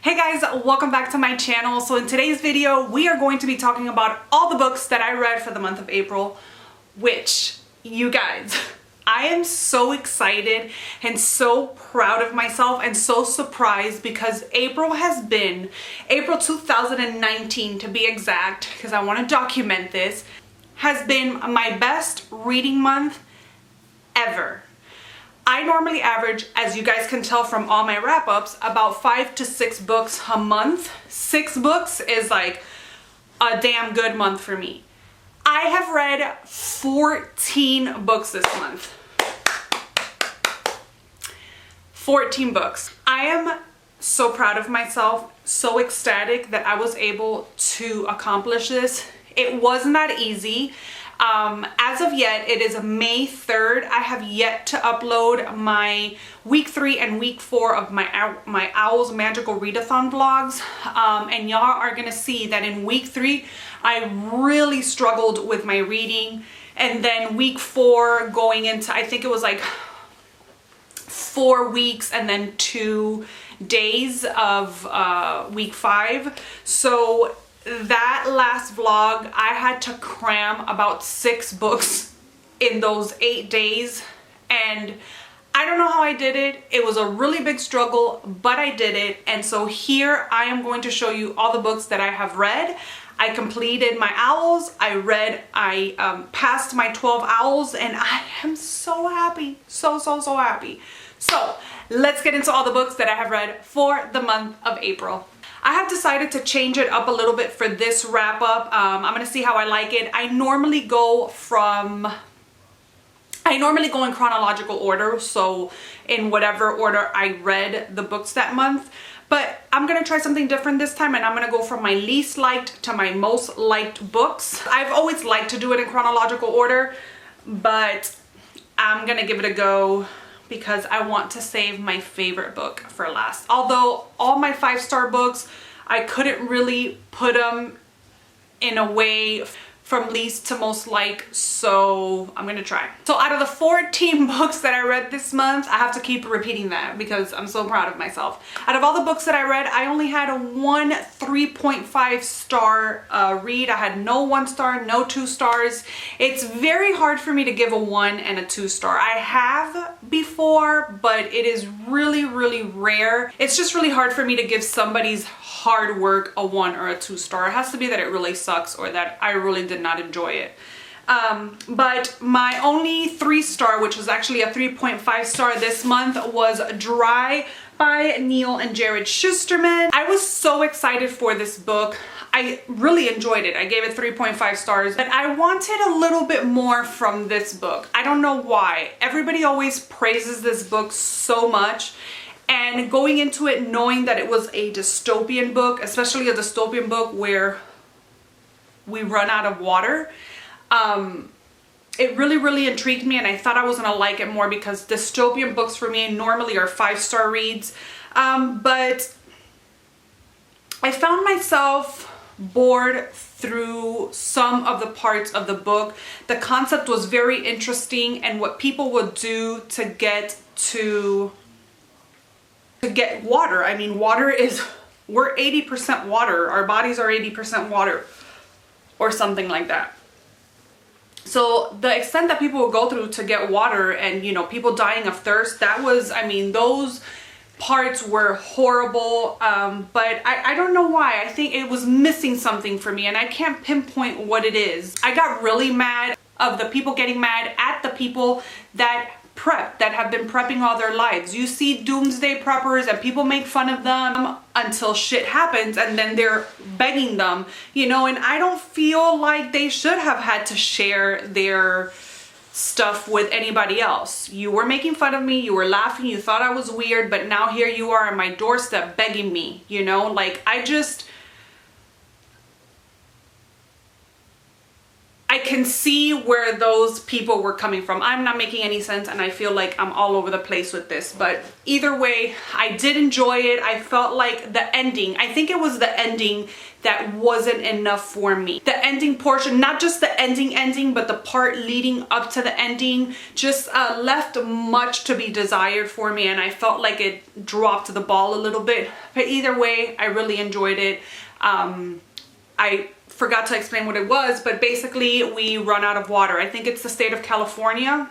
Hey guys, welcome back to my channel. So in today's video, we are going to be talking about all the books that I read for the month of April, which, you guys, I am so excited and so proud of myself and so surprised because April 2019 to be exact, because I want to document this, has been my best reading month ever. I normally average, as you guys can tell from all my wrap-ups, about 5 to 6 books a month. 6 books is like a damn good month for me. I have read 14 books this month. 14 books. I am so proud of myself, so ecstatic that I was able to accomplish this. It was not easy. As of yet, it is May 3rd. I have yet to upload my week 3 and week 4 of my Owl's Magical Readathon vlogs. And y'all are gonna see that in week 3, I really struggled with my reading. And then week 4 going into, I think it was like 4 weeks and then 2 days of week 5. So that last vlog, I had to cram about 6 books in those 8 days, and I don't know how I did it. It was a really big struggle, but I did it. And so here I am going to show you all the books that I have read. I completed my Owls. I passed my 12 Owls, and I am so happy. So happy. So let's get into all the books that I have read for the month of April. I have decided to change it up a little bit for this wrap up. I'm gonna see how I like it. I normally go in chronological order, so in whatever order I read the books that month. But I'm gonna try something different this time, and I'm gonna go from my least liked to my most liked books. I've always liked to do it in chronological order, but I'm gonna give it a go because I want to save my favorite book for last. Although all my 5-star books, I couldn't really put them in a way from least to most like, so I'm gonna try. So out of the 14 books that I read this month, I have to keep repeating that because I'm so proud of myself. Out of all the books that I read, I only had one 3.5 star read. I had no 1 star, no 2 stars. It's very hard for me to give a 1 and a 2 star. I have before, but it is really rare. It's just really hard for me to give somebody's hard work a 1 or a 2 star. It has to be that it really sucks or that I really did not enjoy it. But my only 3 star, which was actually a 3.5 star this month, was Dry by Neil and Jared Shusterman. I was so excited for this book. I really enjoyed it. I gave it 3.5 stars, but I wanted a little bit more from this book. I don't know why. Everybody always praises this book so much. And going into it knowing that it was a dystopian book, especially a dystopian book where we run out of water, it really intrigued me, and I thought I was gonna like it more because dystopian books for me normally are 5-star reads. But I found myself bored through some of the parts of the book. The concept was very interesting, and what people would do to get water. I mean, we're 80% water. Our bodies are 80% water or something like that. So the extent that people will go through to get water, and you know, people dying of thirst, that was, I mean, those parts were horrible. But I don't know why. I think it was missing something for me, and I can't pinpoint what it is. I got really mad of the people getting mad at the people that have been prepping all their lives. You see doomsday preppers and people make fun of them until shit happens, and then they're begging them, you know, and I don't feel like they should have had to share their stuff with anybody else. You were making fun of me, you were laughing, you thought I was weird, but now here you are on my doorstep begging me, you know, like I can see where those people were coming from. I'm not making any sense, and I feel like I'm all over the place with this, but either way, I did enjoy it. I felt like the ending, I think it was the ending that wasn't enough for me. The ending portion, not just the ending, but the part leading up to the ending just left much to be desired for me, and I felt like it dropped the ball a little bit. But either way, I really enjoyed it. I forgot to explain what it was, but basically we run out of water. I think it's the state of California,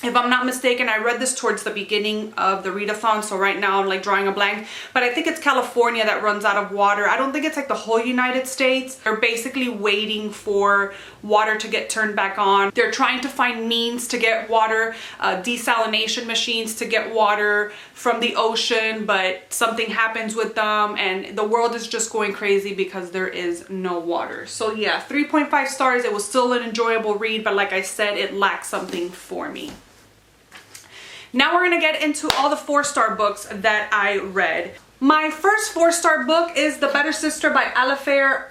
if I'm not mistaken. I read this towards the beginning of the readathon, so right now I'm like drawing a blank, but I think it's California that runs out of water. I don't think it's like the whole United States. They're basically waiting for water to get turned back on. They're trying to find means to get water, desalination machines to get water from the ocean, but something happens with them and the world is just going crazy because there is no water. So yeah, 3.5 stars. It was still an enjoyable read, but like I said, it lacked something for me. Now we're gonna get into all the 4-star books that I read. My first 4-star book is The Better Sister by Alifair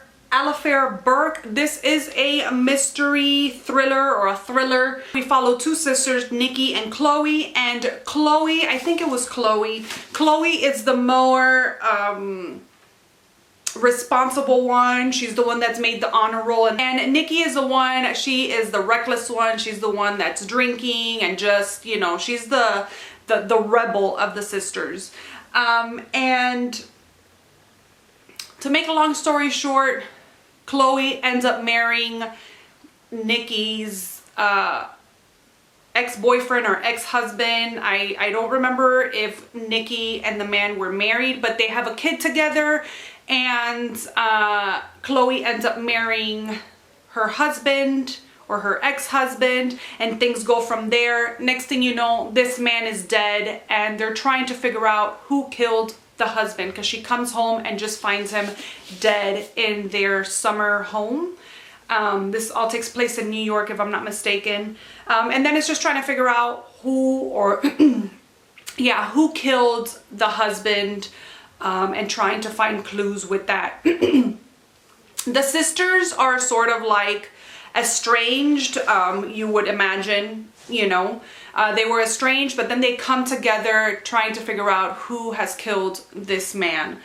Burke. This is a mystery thriller or a thriller. We follow 2 sisters, Nikki and Chloe, and Chloe, I think it was Chloe. Chloe is the more responsible one. She's the one that's made the honor roll, and Nikki is the one, she is the reckless one. She's the one that's drinking and just, you know, she's the rebel of the sisters. And to make a long story short, Chloe ends up marrying Nikki's ex-boyfriend or ex-husband. I don't remember if Nikki and the man were married, but they have a kid together, and Chloe ends up marrying her husband or her ex-husband, and things go from there. Next thing you know, this man is dead, and they're trying to figure out who killed the husband, because she comes home and just finds him dead in their summer home. This all takes place in New York, if I'm not mistaken. And then it's just trying to figure out who, or yeah, who killed the husband, and trying to find clues with that. The sisters are sort of like estranged, you would imagine, you know. They were estranged, but then they come together trying to figure out who has killed this man.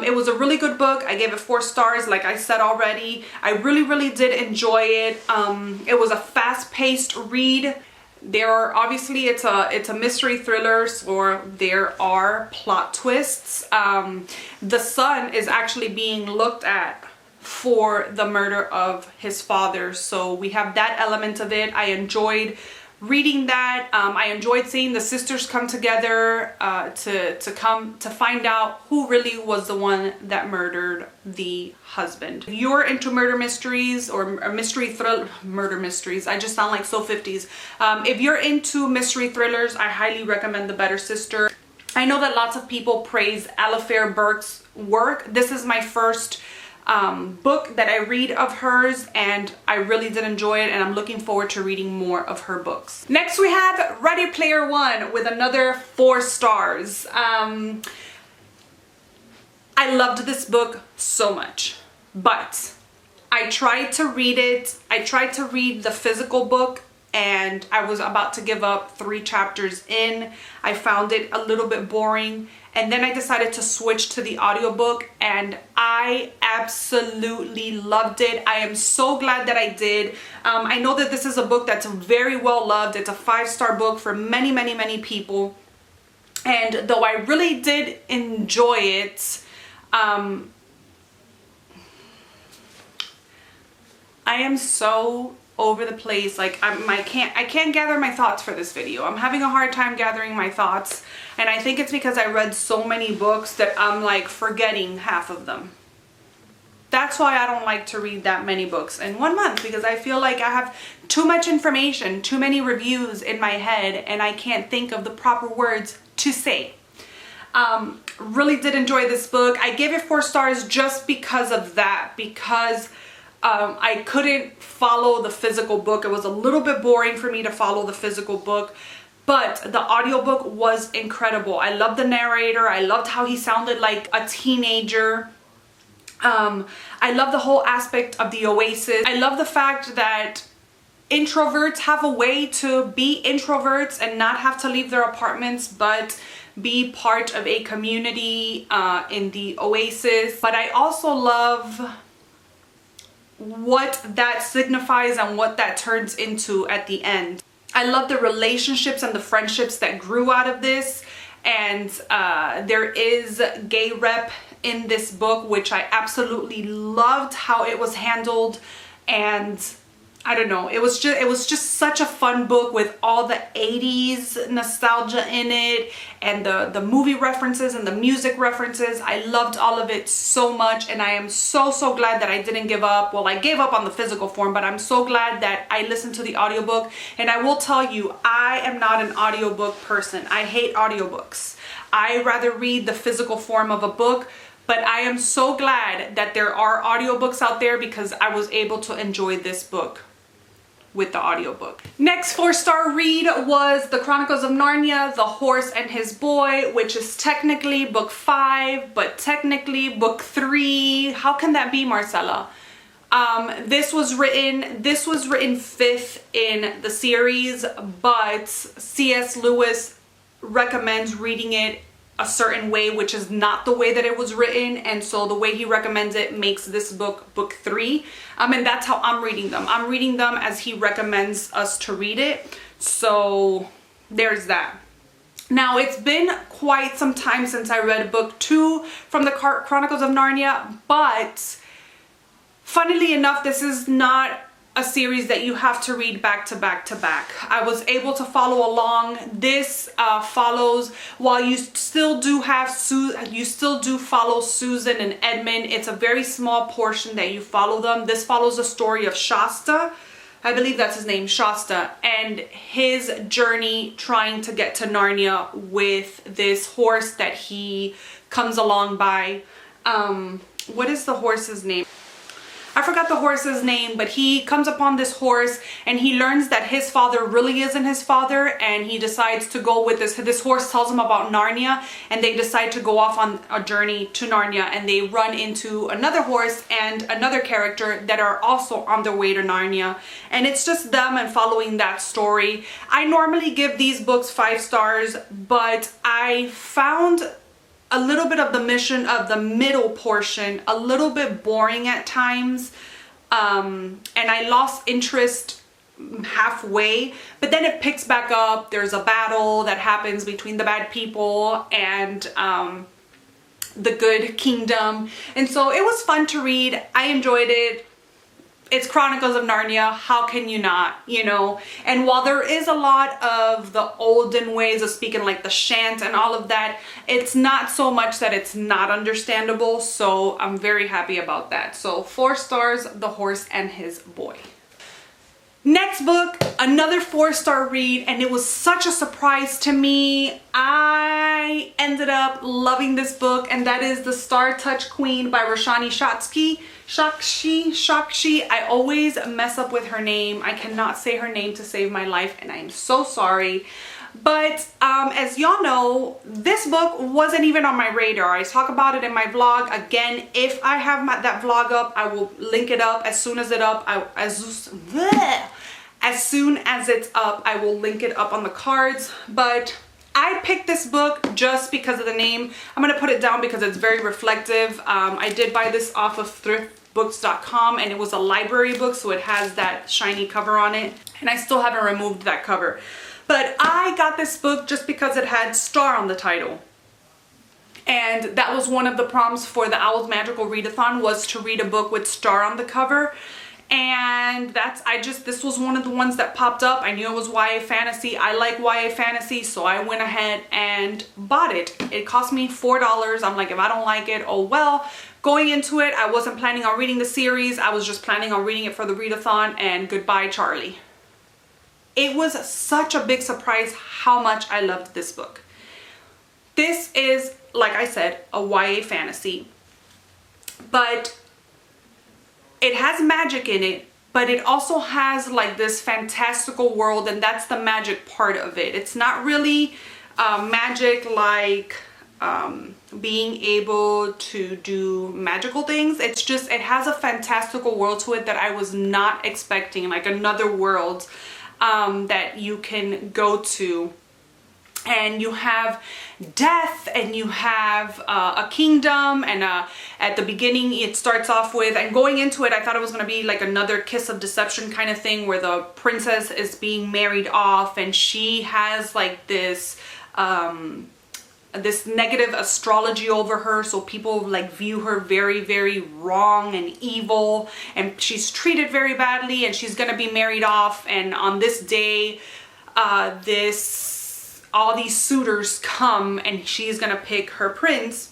It was a really good book. I gave it 4 stars, like I said already. I really did enjoy it. It was a fast-paced read. There are, obviously it's a mystery thriller, so there are plot twists. The son is actually being looked at for the murder of his father, so we have that element of it. I enjoyed reading that. I enjoyed seeing the sisters come together to find out who really was the one that murdered the husband. If you're into murder mysteries or murder mysteries, I just sound like so 50s. If you're into mystery thrillers, I highly recommend The Better Sister. I know that lots of people praise Alifair Burke's work. This is my first book that I read of hers, and I really did enjoy it, and I'm looking forward to reading more of her books. Next we have Ready Player One with another 4 stars. I loved this book so much, but I tried to read it. I tried to read the physical book, and I was about to give up 3 chapters in. I found it a little bit boring, and then I decided to switch to the audiobook, and I absolutely loved it. I am so glad that I did. I know that this is a book that's very well loved. It's a 5-star book for many people, and though I really did enjoy it, I am so over the place. Like I can't gather my thoughts for this video. I'm having a hard time gathering my thoughts, and I think it's because I read so many books that I'm like forgetting half of them. That's why I don't like to read that many books in 1 month, because I feel like I have too much information, too many reviews in my head, and I can't think of the proper words to say. Really did enjoy this book. I gave it 4 stars just because of that, because I couldn't follow the physical book. It was a little bit boring for me to follow the physical book, but the audiobook was incredible. I loved the narrator. I loved how he sounded like a teenager. I love the whole aspect of the oasis. I love the fact that introverts have a way to be introverts and not have to leave their apartments, but be part of a community in the oasis. But I also love what that signifies and what that turns into at the end. I love the relationships and the friendships that grew out of this. And there is gay rep in this book, which I absolutely loved how it was handled. And I don't know, it was just such a fun book with all the 80s nostalgia in it, and the movie references and the music references. I loved all of it so much, and I am so glad that I didn't give up. Well, I gave up on the physical form, but I'm so glad that I listened to the audiobook. And I will tell you, I am not an audiobook person. I hate audiobooks. I rather read the physical form of a book. But I am so glad that there are audiobooks out there, because I was able to enjoy this book with the audiobook. Next 4-star read was The Chronicles of Narnia, The Horse and His Boy, which is technically book 5, but technically book 3. How can that be, Marcella? This was written 5th in the series, but C.S. Lewis recommends reading it a certain way, which is not the way that it was written, and so the way he recommends it makes this book book 3, and that's how I'm reading them. I'm reading them as he recommends us to read it, so there's that. Now, it's been quite some time since I read book 2 from the Chronicles of Narnia, but funnily enough, this is not a series that you have to read back to back to back. I was able to follow along. This follows, while you still do follow Susan and Edmund. It's a very small portion that you follow them. This follows the story of Shasta. I believe that's his name, Shasta, and his journey trying to get to Narnia with this horse that he comes along by. What is the horse's name? I forgot the horse's name, but he comes upon this horse and he learns that his father really isn't his father, and he decides to go with this horse tells him about Narnia, and they decide to go off on a journey to Narnia, and they run into another horse and another character that are also on their way to Narnia, and it's just them and following that story. I normally give these books 5 stars, but I found a little bit of the mission of the middle portion a little bit boring at times, and I lost interest halfway, but then it picks back up. There's a battle that happens between the bad people and the good kingdom, and so it was fun to read. I enjoyed it. It's Chronicles of Narnia, how can you not, you know? And while there is a lot of the olden ways of speaking, like the chant and all of that, it's not so much that it's not understandable, so I'm very happy about that. So 4 stars, The Horse and His Boy. Next book, another 4-star read, and it was such a surprise to me. I ended up loving this book, and that is The Star Touch Queen by Roshani Shakshi. I always mess up with her name. I cannot say her name to save my life, and I am so sorry. But as y'all know, this book wasn't even on my radar. I talk about it in my vlog. Again, if I have that vlog up, I will link it up as soon as it's up. I will link it up on the cards. But I picked this book just because of the name. I'm gonna put it down because it's very reflective. I did buy this off of thriftbooks.com, and it was a library book, so it has that shiny cover on it, and I still haven't removed that cover. But I got this book just because it had Star on the title. And that was one of the prompts for the Owl's Magical Readathon, was to read a book with Star on the cover. And this was one of the ones that popped up. I knew it was YA fantasy. I like YA fantasy, so I went ahead and bought it. It cost me $4. I'm like, if I don't like it, oh well. Going into it, I wasn't planning on reading the series. I was just planning on reading it for the readathon, and goodbye, Charlie. It was such a big surprise how much I loved this book. This is, like I said, a YA fantasy, but it has magic in it, but it also has like this fantastical world, and that's the magic part of it. It's not really magic like being able to do magical things. It's just, it has a fantastical world to it that I was not expecting, like another world that you can go to. And you have death, and you have a kingdom, and at the beginning it starts off with, and going into it I thought it was going to be like another Kiss of Deception kind of thing, where the princess is being married off, and she has like this this negative astrology over her, so people like view her very, very wrong and evil, and she's treated very badly, and she's gonna be married off, and on this day all these suitors come, and she's gonna pick her prince.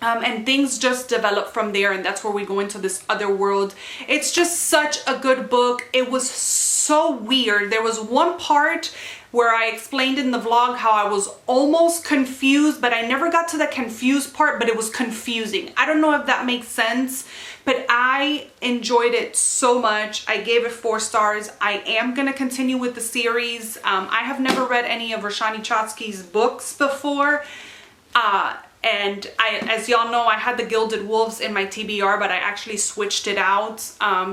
And things just develop from there, and that's where we go into this other world. It's just such a good book. It was so weird. There was one part where I explained in the vlog how I was almost confused, but I never got to the confused part, but it was confusing. I don't know if that makes sense, but I enjoyed it so much. I gave it 4 stars. I am gonna continue with the series. I have never read any of Roshani Chokski's books before. And as y'all know, I had the Gilded Wolves in my TBR, but I actually switched it out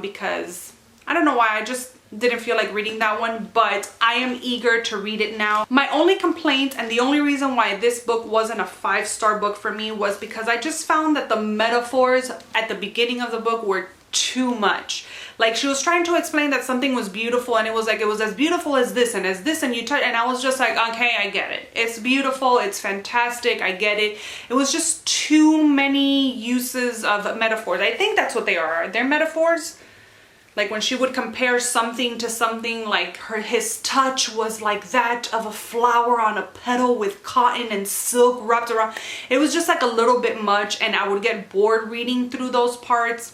because I don't know why, I just didn't feel like reading that one, but I am eager to read it now. My only complaint, and the only reason why this book wasn't a 5-star book for me, was because I just found that the metaphors at the beginning of the book were too much. Like, she was trying to explain that something was beautiful, and it was like, it was as beautiful as this and as this, and you touch, and I was just like, okay, I get it. It's beautiful, it's fantastic, I get it. It was just too many uses of metaphors. I think that's what they are. They're metaphors. Like when she would compare something to something, like his touch was like that of a flower on a petal with cotton and silk wrapped around. It was just like a little bit much, and I would get bored reading through those parts.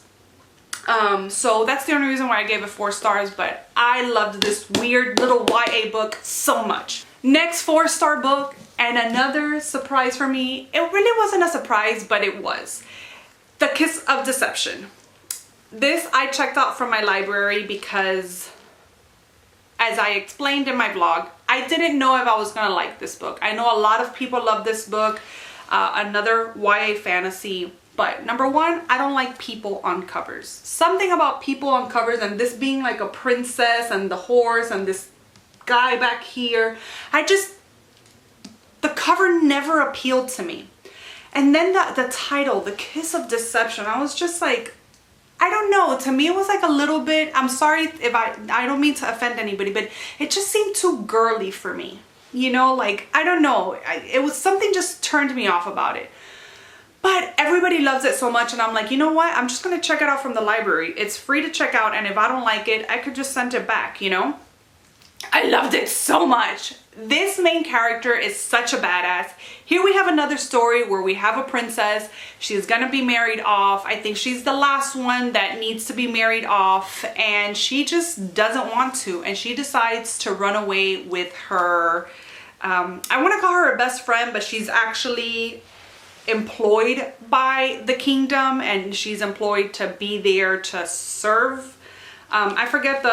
So that's the only reason why I gave it 4 stars, but I loved this weird little YA book so much. Next 4-star book, and another surprise for me. It really wasn't a surprise, but it was. The Kiss of Deception. This I checked out from my library because, as I explained in my vlog, I didn't know if I was gonna like this book. I know a lot of people love this book, another YA fantasy, but number one, I don't like people on covers. Something about people on covers, and this being like a princess and the horse and this guy back here, the cover never appealed to me. And then the title, The Kiss of Deception, I was just like, I don't know, to me it was like a little bit, I'm sorry if I don't mean to offend anybody, but it just seemed too girly for me. You know, like, I don't know, it was something just turned me off about it. But everybody loves it so much, and I'm like, you know what, I'm just gonna check it out from the library. It's free to check out, and if I don't like it, I could just send it back, you know? I loved it so much. This main character is such a badass. Here we have another story where we have a princess. She's gonna be married off. I think she's the last one that needs to be married off, and she just doesn't want to, and she decides to run away with her, I want to call her a best friend, but she's actually employed by the kingdom, and she's employed to be there to serve. I forgot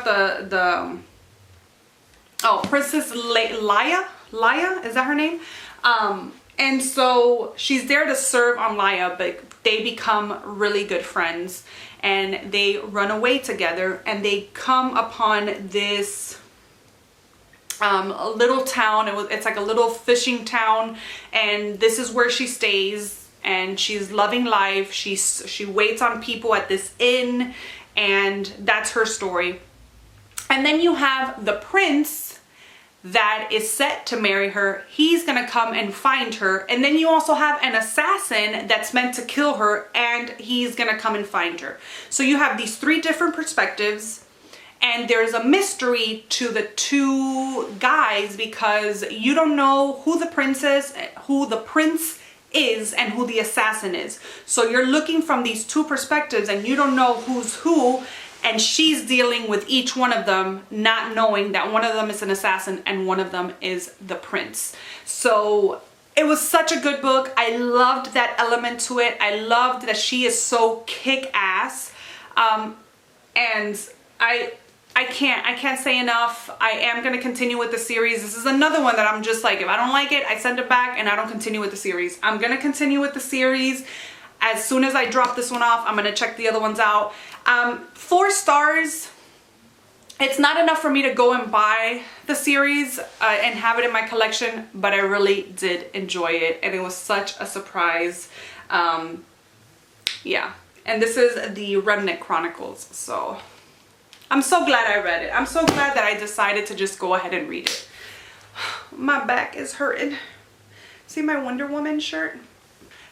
the oh, Princess Leia, is that her name? And so she's there to serve on Leia, but they become really good friends, and they run away together, and they come upon this little town. It's like a little fishing town, and this is where she stays, and she's loving life. She waits on people at this inn, and that's her story. And then you have the prince that is set to marry her. He's gonna come and find her, and then you also have an assassin that's meant to kill her, and he's gonna come and find her. So you have these 3 different perspectives, and there's a mystery to the 2 guys because you don't know who the prince is, and who the assassin is. So you're looking from these 2 perspectives, and you don't know who's who, and she's dealing with each one of them, not knowing that one of them is an assassin and one of them is the prince. So it was such a good book. I loved that element to it. I loved that she is so kick-ass. And I can't say enough. I am going to continue with the series. This is another one that I'm just like, if I don't like it, I send it back and I don't continue with the series. I'm going to continue with the series. As soon as I drop this one off, I'm going to check the other ones out. 4 stars. It's not enough for me to go and buy the series and have it in my collection, but I really did enjoy it, and it was such a surprise. Yeah, and this is the Remnant Chronicles, so I'm so glad I read it. I'm so glad that I decided to just go ahead and read it. My back is hurting. See my Wonder Woman shirt?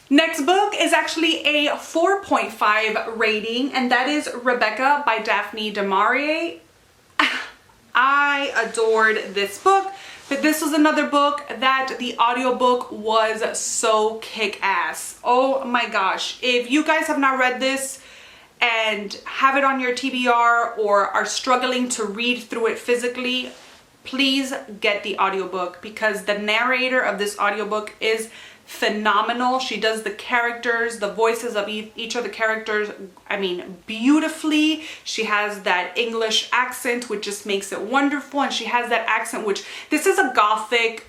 Next book is actually a 4.5 rating, and that is Rebecca by Daphne du Maurier. I adored this book, but this was another book that the audiobook was so kick-ass. Oh my gosh. If you guys have not read this and have it on your TBR or are struggling to read through it physically, please get the audiobook, because the narrator of this audiobook is phenomenal. She does the characters, the voices of each of the characters, I mean, beautifully. She has that English accent, which just makes it wonderful, and she has that accent, which this is a gothic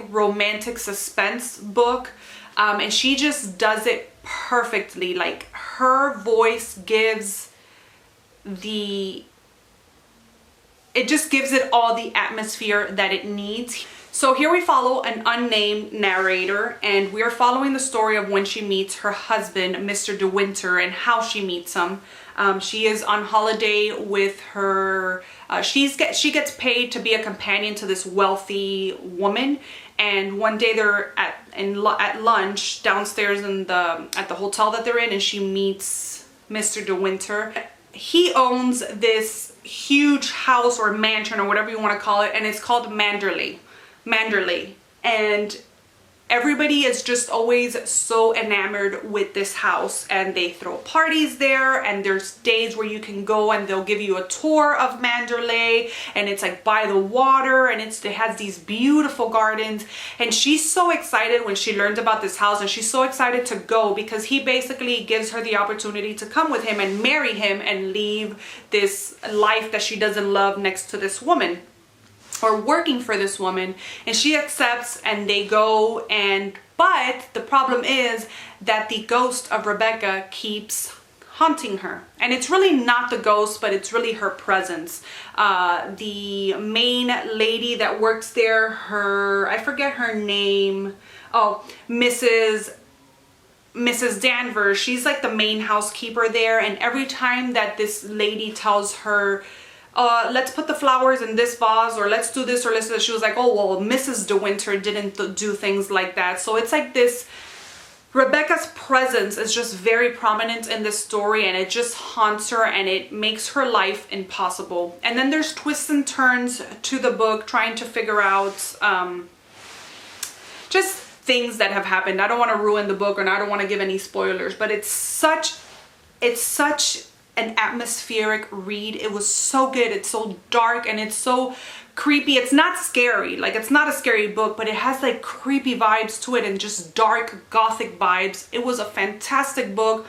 romantic suspense book, and she just does it perfectly. Like, her voice gives it just gives it all the atmosphere that it needs. So here we follow an unnamed narrator, and we're following the story of when she meets her husband, Mr. De Winter, and how she meets him. She is on holiday with her, she gets paid to be a companion to this wealthy woman, and one day they're at lunch downstairs at the hotel that they're in, and she meets Mr. De Winter. He owns this huge house or mansion or whatever you want to call it, and it's called Manderley, and everybody is just always so enamored with this house, and they throw parties there, and there's days where you can go and they'll give you a tour of Manderley, and it's like by the water, and it has these beautiful gardens. And she's so excited when she learns about this house, and she's so excited to go because he basically gives her the opportunity to come with him and marry him and leave this life that she doesn't love next to this woman, or working for this woman, and she accepts, and they go. But the problem is that the ghost of Rebecca keeps haunting her, and it's really not the ghost, but it's really her presence. The main lady that works there, I forget her name. Oh, Mrs. Danvers. She's like the main housekeeper there, and every time that this lady tells her, let's put the flowers in this vase, or let's do this, or let's do this, she was like, oh, well, Mrs. De Winter didn't do things like that. So it's like this, Rebecca's presence is just very prominent in this story, and it just haunts her, and it makes her life impossible. And then there's twists and turns to the book, trying to figure out just things that have happened. I don't want to ruin the book, and I don't want to give any spoilers, but it's such an atmospheric read. It was so good. It's so dark, and it's so creepy. It's not scary, like it's not a scary book, but it has like creepy vibes to it, and just dark gothic vibes. It was a fantastic book,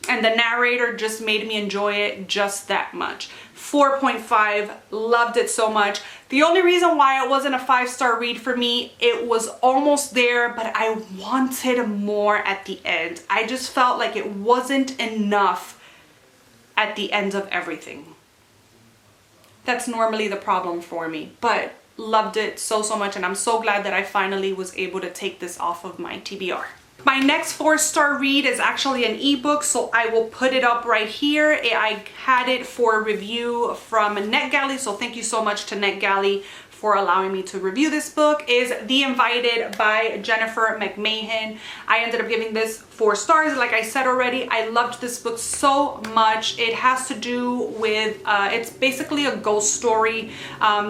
and the narrator just made me enjoy it just that much. 4.5, loved it so much. The only reason why it wasn't a 5-star read for me, it was almost there, but I wanted more at the end. I just felt like it wasn't enough at the end of everything. That's normally the problem for me, but loved it so much, and I'm so glad that I finally was able to take this off of my TBR. My next 4-star read is actually an ebook, so I will put it up right here. I had it for review from NetGalley, so thank you so much to NetGalley for allowing me to review this book. Is The Invited by Jennifer McMahon. I ended up giving this 4 stars. Like I said already, I loved this book so much. It has to do with, it's basically a ghost story.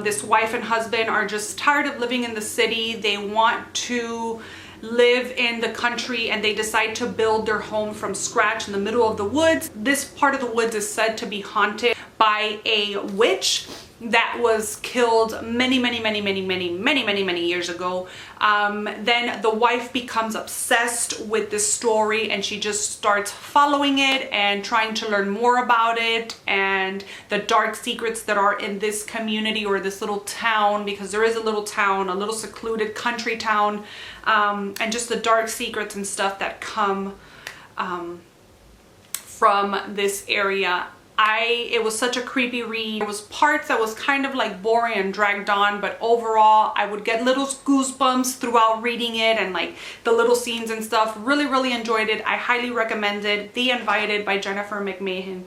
This wife and husband are just tired of living in the city. They want to live in the country, and they decide to build their home from scratch in the middle of the woods. This part of the woods is said to be haunted by a witch, that was killed many years ago. Then the wife becomes obsessed with this story and she just starts following it and trying to learn more about it and the dark secrets that are in this community or this little town, because there is a little town, a little secluded country town, and just the dark secrets and stuff that come from this area. It was such a creepy read. There was parts that was kind of like boring and dragged on, but overall I would get little goosebumps throughout reading it, and like the little scenes and stuff. Really enjoyed it. I highly recommend it. The Invited by Jennifer McMahon.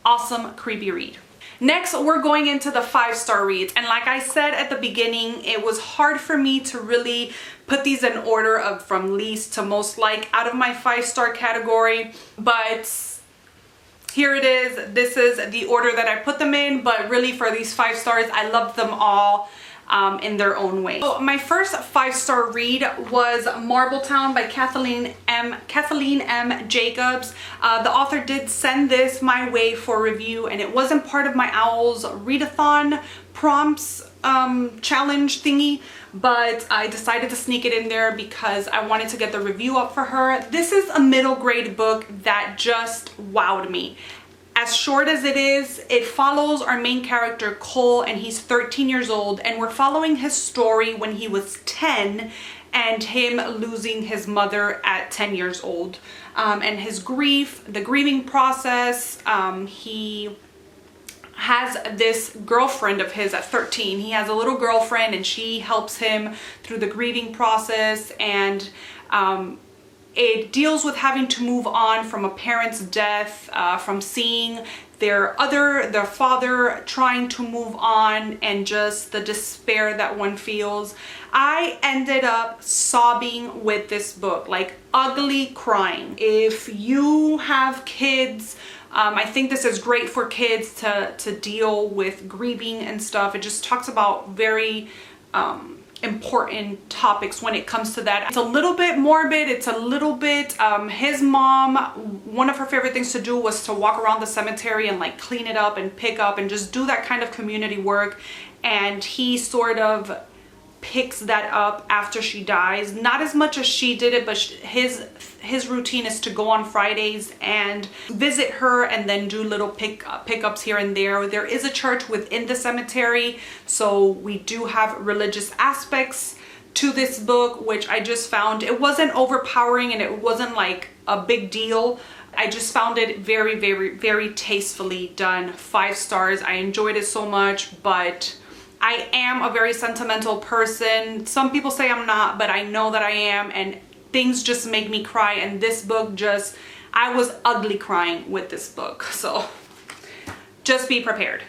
Awesome creepy read. Next, we're going into the 5-star reads, and like I said at the beginning, it was hard for me to really put these in order of from least to most like out of my 5-star category, but here it is. This is the order that I put them in, but really for these 5 stars, I loved them all in their own way. So my first 5-star read was Marbletown by Kathleen M. Jacobs. The author did send this my way for review, and it wasn't part of my Owls readathon prompts challenge thingy, but I decided to sneak it in there because I wanted to get the review up for her. This is a middle grade book that just wowed me. As short as it is, it follows our main character Cole, and he's 13 years old, and we're following his story when he was 10 and him losing his mother at 10 years old, and his grief, the grieving process. He has this girlfriend of his at 13. He has a little girlfriend and she helps him through the grieving process, and it deals with having to move on from a parent's death, from seeing their father trying to move on, and just the despair that one feels. I ended up sobbing with this book, like ugly crying. If you have kids, I think this is great for kids to deal with grieving and stuff. It just talks about very important topics when it comes to that. It's a little bit morbid. It's a little bit, his mom, one of her favorite things to do was to walk around the cemetery and like clean it up and pick up and just do that kind of community work. And he sort of picks that up after she dies. Not as much as she did it, but his routine is to go on Fridays and visit her and then do little pickups here and there. There is a church within the cemetery, so we do have religious aspects to this book, which I just found, it wasn't overpowering and it wasn't like a big deal. I just found it very tastefully done. 5 stars. I enjoyed it so much, but I am a very sentimental person. Some people say I'm not, but I know that I am, and things just make me cry, and this book just, I was ugly crying with this book, so just be prepared.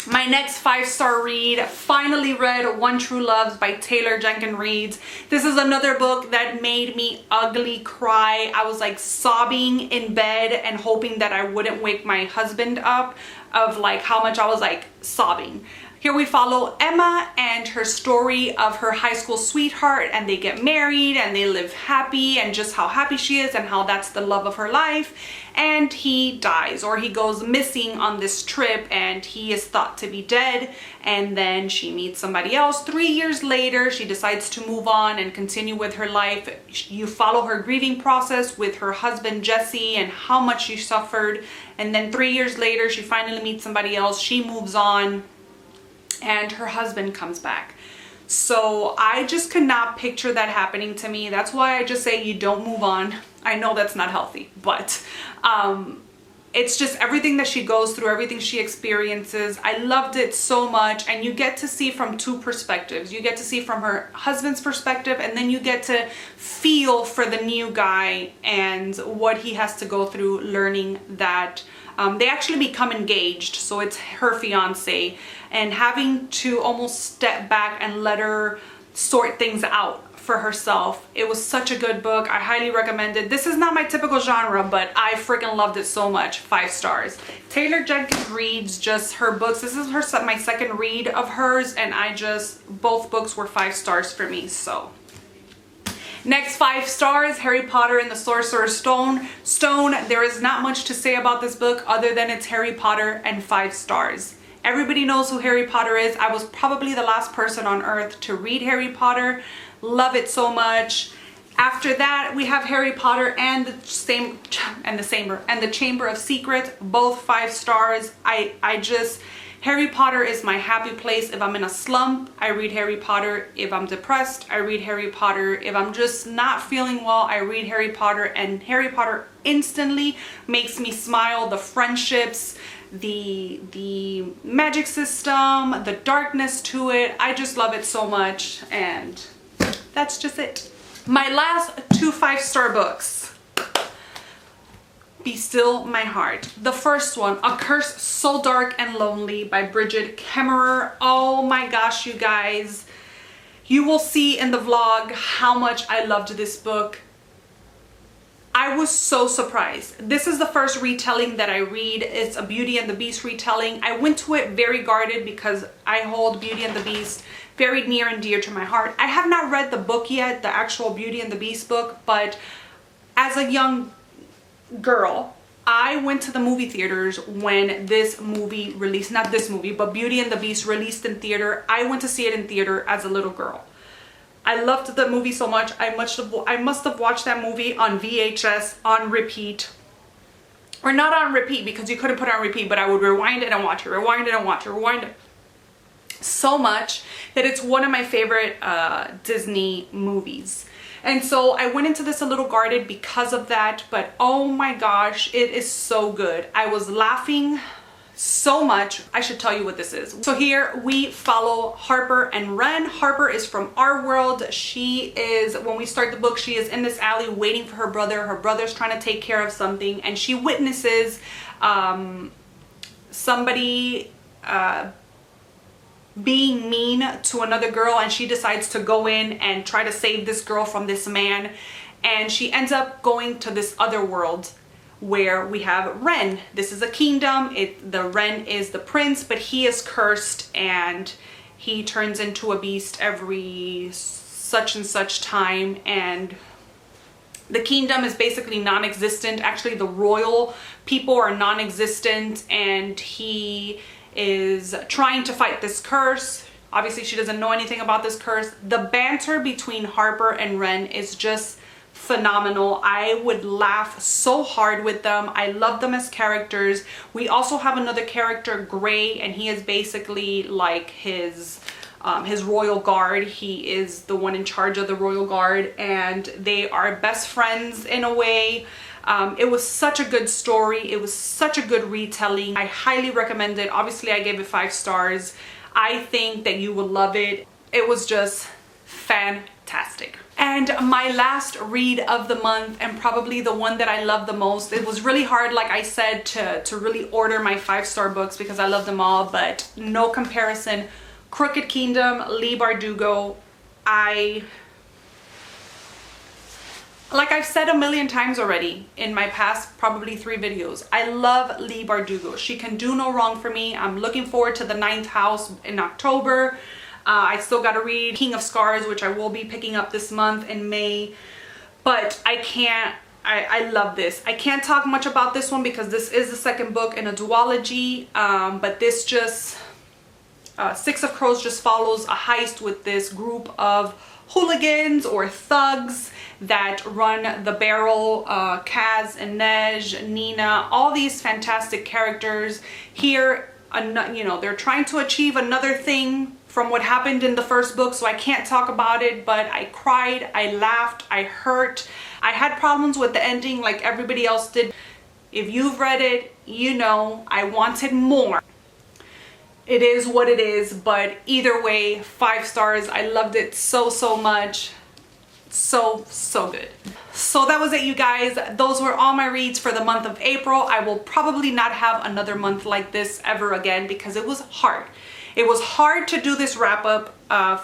My next 5-star read, finally read One True Loves by Taylor Jenkins Reid. This is another book that made me ugly cry. I was like sobbing in bed and hoping that I wouldn't wake my husband up of like how much I was like sobbing. Here we follow Emma and her story of her high school sweetheart, and they get married and they live happy, and just how happy she is and how that's the love of her life. And he dies, or he goes missing on this trip, and he is thought to be dead. And then she meets somebody else. 3 years later, she decides to move on and continue with her life. You follow her grieving process with her husband Jesse and how much she suffered. And then 3 years later, she finally meets somebody else. She moves on, and her husband comes back. So I just could not picture that happening to me. That's why I just say you don't move on. I know that's not healthy, but it's just everything that she goes through, everything she experiences. I loved it so much, and you get to see from 2 perspectives. You get to see from her husband's perspective, and then you get to feel for the new guy and what he has to go through learning that they actually become engaged, so it's her fiance, and having to almost step back and let her sort things out for herself. It was such a good book. I highly recommend it. This is not my typical genre, but I freaking loved it so much. 5 stars. Taylor Jenkins Reid's just her books. This is my second read of hers, and both books were 5 stars for me, so. Next 5 stars, Harry Potter and the Sorcerer's Stone. There is not much to say about this book other than it's Harry Potter and 5 stars. Everybody knows who Harry Potter is. I was probably the last person on earth to read Harry Potter. Love it so much. After that, we have Harry Potter and the Chamber of Secrets, both 5 stars. Harry Potter is my happy place. If I'm in a slump, I read Harry Potter. If I'm depressed, I read Harry Potter. If I'm just not feeling well, I read Harry Potter, and Harry Potter instantly makes me smile. The friendships, the magic system, the darkness to it. I just love it so much, and that's just it. My last 2 5-star books. Be Still My Heart. The first one, A Curse So Dark and Lonely by Bridget Kemmerer. Oh my gosh, you guys. You will see in the vlog how much I loved this book. I was so surprised. This is the first retelling that I read. It's a Beauty and the Beast retelling. I went to it very guarded because I hold Beauty and the Beast very near and dear to my heart. I have not read the book yet, the actual Beauty and the Beast book, but as a young girl, I went to the movie theaters when this movie released. Not this movie, but Beauty and the Beast released in theater. I went to see it in theater as a little girl. I loved the movie so much. I must have watched that movie on VHS on repeat. Or not on repeat because you couldn't put it on repeat, but I would rewind it and watch it, rewind it and watch it, rewind it. So much that it's one of my favorite Disney movies. And so I went into this a little guarded because of that, but oh my gosh, it is so good. I was laughing so much. I should tell you what this is. So here we follow Harper and Wren. Harper is from our world. She is, when we start the book, she is in this alley waiting for her brother. Her brother's trying to take care of something, and she witnesses somebody being mean to another girl, and she decides to go in and try to save this girl from this man, and she ends up going to this other world where we have Wren. This is a kingdom. The Wren is the prince, but he is cursed and he turns into a beast every such and such time, and the kingdom is basically non-existent. Actually, the royal people are non-existent, and he is trying to fight this curse. Obviously, she doesn't know anything about this curse. The banter between Harper and Wren is just phenomenal. I would laugh so hard with them. I love them as characters. We also have another character, Gray, and he is basically like his royal guard. He is the one in charge of the royal guard, and they are best friends in a way. It was such a good story. It was such a good retelling. I highly recommend it. Obviously, I gave it 5 stars. I think that you will love it. It was just fantastic. And my last read of the month, and probably the one that I love the most. It was really hard, like I said, to really order my 5-star books because I love them all, but no comparison. Crooked Kingdom, Leigh Bardugo. Like I've said a million times already in my past probably 3 videos, I love Leigh Bardugo. She can do no wrong for me. I'm looking forward to the 9th house in October. I still got to read King of Scars, which I will be picking up this month in May. But I love this. I can't talk much about this one because this is the second book in a duology. But this just, Six of Crows just follows a heist with this group of hooligans or thugs that run the barrel. Kaz, Inej, Nina, all these fantastic characters. Here, you know, they're trying to achieve another thing from what happened in the first book, so I can't talk about it, but I cried, I laughed, I hurt. I had problems with the ending like everybody else did. If you've read it, you know I wanted more. It is what it is, but either way, 5 stars. I loved it so much. So good. So that was it, you guys. Those were all my reads for the month of April. I will probably not have another month like this ever again because it was hard. It was hard to do this wrap up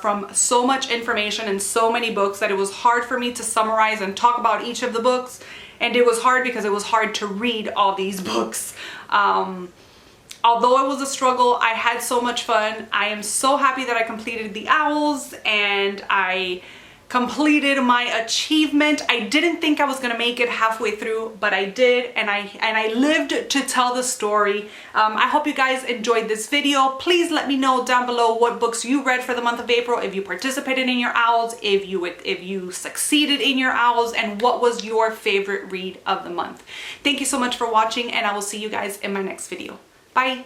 from so much information and so many books that it was hard for me to summarize and talk about each of the books. And it was hard because it was hard to read all these books. Although it was a struggle, I had so much fun. I am so happy that I completed The Owls, and I completed my achievement. I didn't think I was gonna make it halfway through, but I did, and I lived to tell the story. I hope you guys enjoyed this video. Please let me know down below what books you read for the month of April, if you participated in your owls, if you succeeded in your owls, and what was your favorite read of the month. Thank you so much for watching, and I will see you guys in my next video. Bye.